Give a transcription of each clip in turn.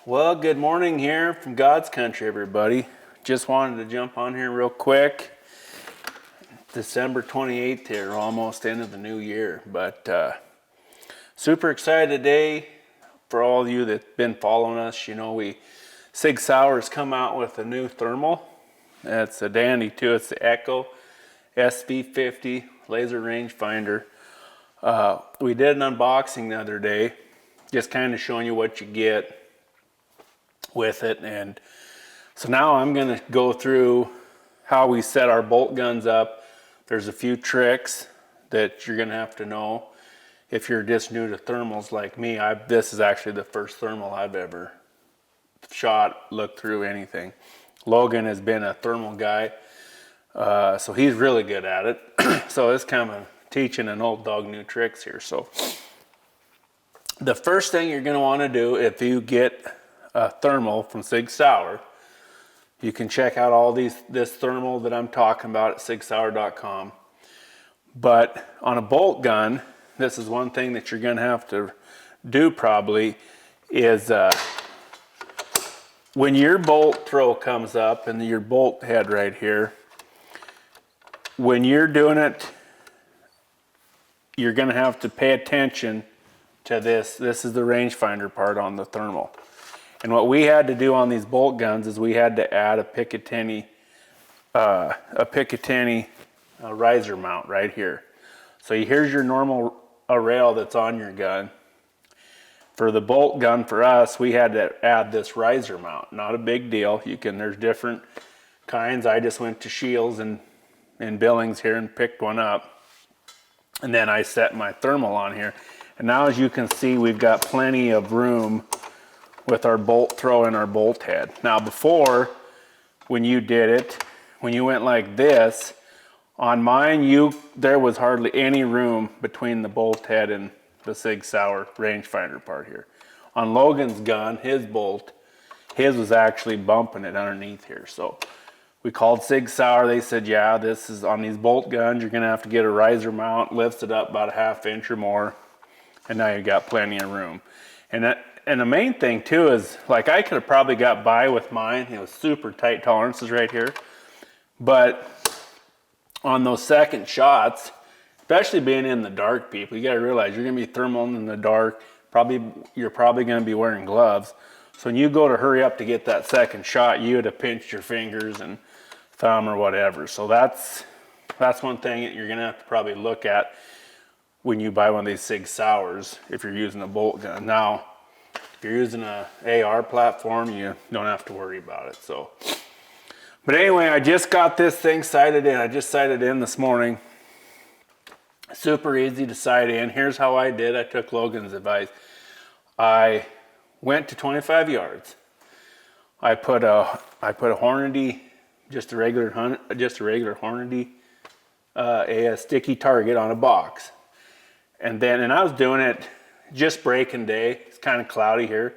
Well, good morning here from God's country, everybody. Just wanted to jump on here real quick. December 28th here, almost end of the new year. But super excited today for all of you that have been following us. You know, SIG Sauer has come out with a new thermal. It's a dandy too. It's the Echo SV-50 laser rangefinder. We did an unboxing the other day, just kind of showing you what you get with it. And so now I'm going to go through how we set our bolt guns up. There's a few tricks that you're going to have to know if you're just new to thermals like me. This is actually the first thermal I've ever shot, looked through, anything. Logan has been a thermal guy, so he's really good at it. So it's kind of teaching an old dog new tricks here. So the first thing you're going to want to do if you get a thermal from SIG Sauer, you can check out all this thermal that I'm talking about at sigsauer.com. But on a bolt gun, this is one thing that you're going to have to do probably is when your bolt throw comes up and your bolt head right here, when you're doing it, you're going to have to pay attention to this. This is the rangefinder part on the thermal. And what we had to do on these bolt guns is we had to add a Picatinny riser mount right here. So here's your normal rail that's on your gun. For the bolt gun for us, we had to add this riser mount. Not a big deal. There's different kinds. I just went to Shields and Billings here and picked one up. And then I set my thermal on here. And now as you can see, we've got plenty of room with our bolt throw and our bolt head. Now before, when you did it, when you went like this, on mine, there was hardly any room between the bolt head and the SIG Sauer rangefinder part here. On Logan's gun, his was actually bumping it underneath here. So we called SIG Sauer. They said, yeah, this is on these bolt guns, you're gonna have to get a riser mount, lifts it up about a ½ inch or more, and now you've got plenty of room. And the main thing too is, like, I could have probably got by with mine. It was super tight tolerances right here. But on those second shots, especially being in the dark, people, you gotta realize you're gonna be thermaling in the dark. You're probably gonna be wearing gloves. So when you go to hurry up to get that second shot, you would have pinched your fingers and thumb or whatever. So that's one thing that you're gonna have to probably look at when you buy one of these SIG Sauers if you're using a bolt gun. Now, if you're using a AR platform, you don't have to worry about it. So, but anyway, I just got this thing sighted in. I just sighted in this morning. Super easy to sight in. Here's how I did. I took Logan's advice. I went to 25 yards. I put a Hornady, just a regular Hornady, a sticky target on a box, and I was doing it just breaking day. It's kind of cloudy here,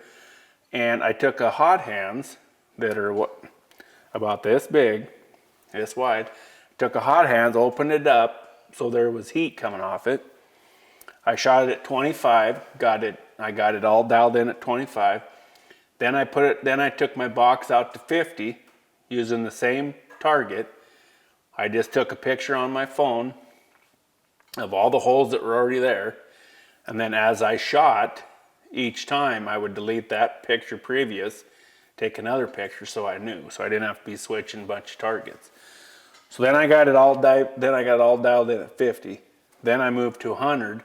and I took a hot hands that are about this big, this wide. Took a hot hands, opened it up so there was heat coming off it. I shot it at 25. I got it all dialed in at 25. Then I took my box out to 50 using the same target. I just took a picture on my phone of all the holes that were already there. And then as I shot, each time I would delete that picture previous, take another picture so I knew. So I didn't have to be switching a bunch of targets. So then I got it all dialed in at 50. Then I moved to 100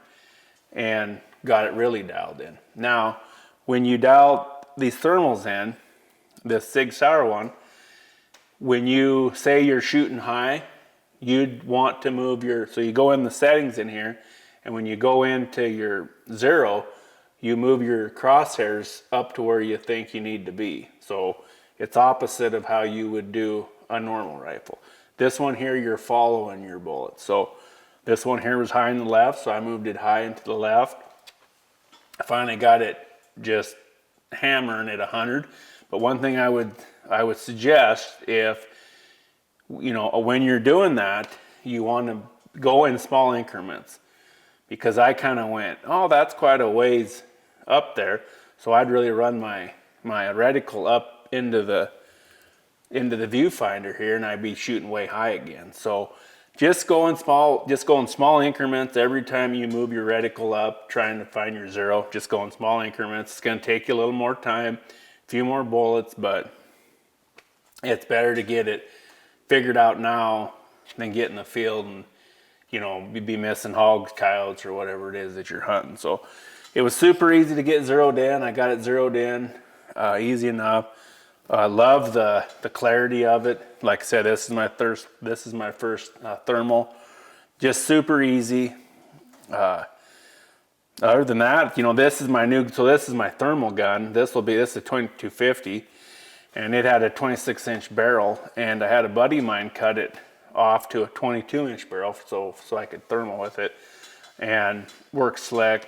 and got it really dialed in. Now, when you dial these thermals in, the SIG Sauer one, when you say you're shooting high, you'd want to move so you go in the settings in here, and when you go into your 0, you move your crosshairs up to where you think you need to be. So it's opposite of how you would do a normal rifle. This one here, you're following your bullet. So this one here was high in the left, so I moved it high into the left. I finally got it just hammering at 100. But one thing I would suggest, if when you're doing that, you want to go in small increments. Because I kind of went, oh, that's quite a ways up there. So I'd really run my my reticle up into the viewfinder here, and I'd be shooting way high again. So just go in small increments every time you move your reticle up, trying to find your zero. Just go in small increments. It's going to take you a little more time, a few more bullets, but it's better to get it figured out now than get in the field and, you know, be missing hogs, coyotes, or whatever it is that you're hunting. So it was super easy to get zeroed in. I got it zeroed in, easy enough. I love the clarity of it. Like I said, this is my first thermal. Just super easy. Other than that, you know, this is my thermal gun. This is a 2250, and it had a 26-inch barrel, and I had a buddy of mine cut it off to a 22-inch barrel so I could thermal with it and work slick.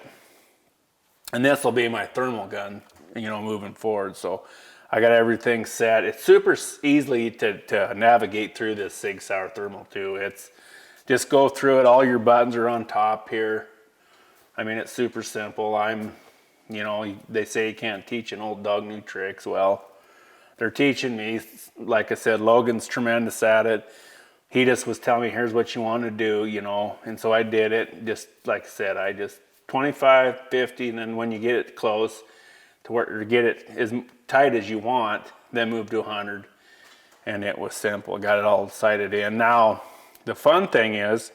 And this will be my thermal gun, you know, moving forward. So I got everything set. It's super easily to navigate through this SIG Sauer thermal too. It's just go through it. All your buttons are on top here. I mean, it's super simple. You know, they say you can't teach an old dog new tricks. Well, they're teaching me. Like I said, Logan's tremendous at it. He just was telling me, here's what you want to do, you know. And so I did it. Just like I said, I just 25, 50, and then when you get it close to where, or get it as tight as you want, then move to 100. And it was simple. Got it all sighted in. Now, the fun thing is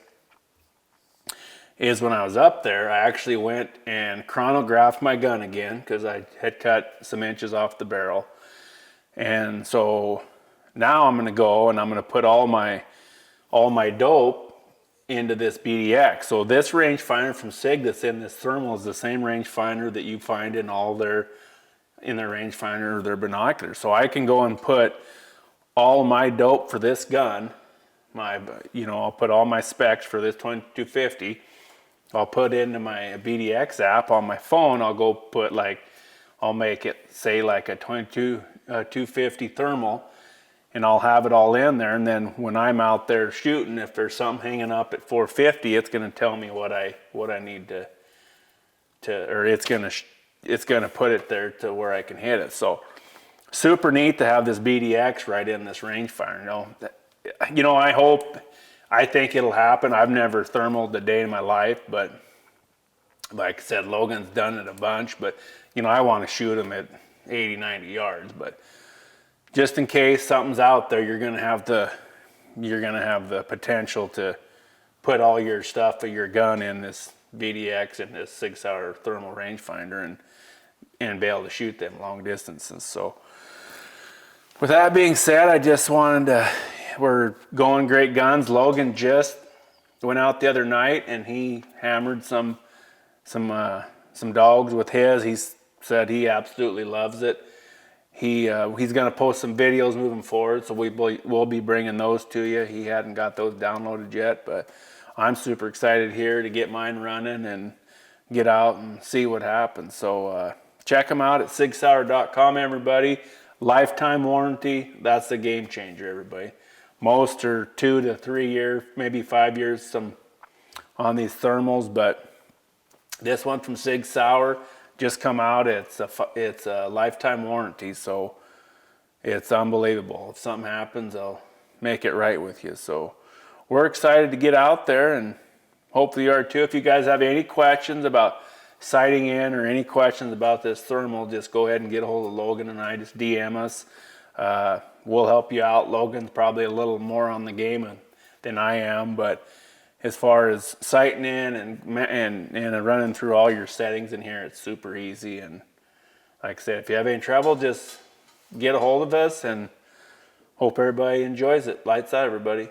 when I was up there, I actually went and chronographed my gun again because I had cut some inches off the barrel. And so now I'm going to go and I'm going to put all my dope into this BDX. So this rangefinder from SIG that's in this thermal is the same rangefinder that you find in their rangefinder or their binoculars. So I can go and put all my dope for this gun, I'll put all my specs for this 2250. I'll put into my BDX app on my phone. I'll go put I'll make it say like a 250 thermal, and I'll have it all in there. And then when I'm out there shooting, if there's something hanging up at 450, it's going to tell me what I need or it's going to put it there to where I can hit it. So super neat to have this BDX right in this rangefinder. I think it'll happen. I've never thermaled a day in my life, but like I said, Logan's done it a bunch, but I want to shoot him at 80, 90 yards, but just in case something's out there, you're gonna have the potential to put all your stuff of your gun in this BDX and this SIG Sauer thermal rangefinder and be able to shoot them long distances. So with that being said, I just we're going great guns. Logan just went out the other night and he hammered some dogs with his. He said he absolutely loves it. He's going to post some videos moving forward, so we'll be bringing those to you. He hadn't got those downloaded yet, but I'm super excited here to get mine running and get out and see what happens. So check them out at sigsauer.com, everybody. Lifetime warranty. That's the game changer, everybody. Most are 2 to 3 years, maybe 5 years on these thermals, but this one from SIG Sauer just come out. It's a lifetime warranty, so it's unbelievable. If something happens, I'll make it right with you. So we're excited to get out there, and hopefully you are too. If you guys have any questions about sighting in or any questions about this thermal, just go ahead and get a hold of Logan and I. Just DM us. We'll help you out. Logan's probably a little more on the game than I am, but as far as sighting in and running through all your settings in here, it's super easy. And like I said, if you have any trouble, just get a hold of us, and hope everybody enjoys it. Lights out, everybody.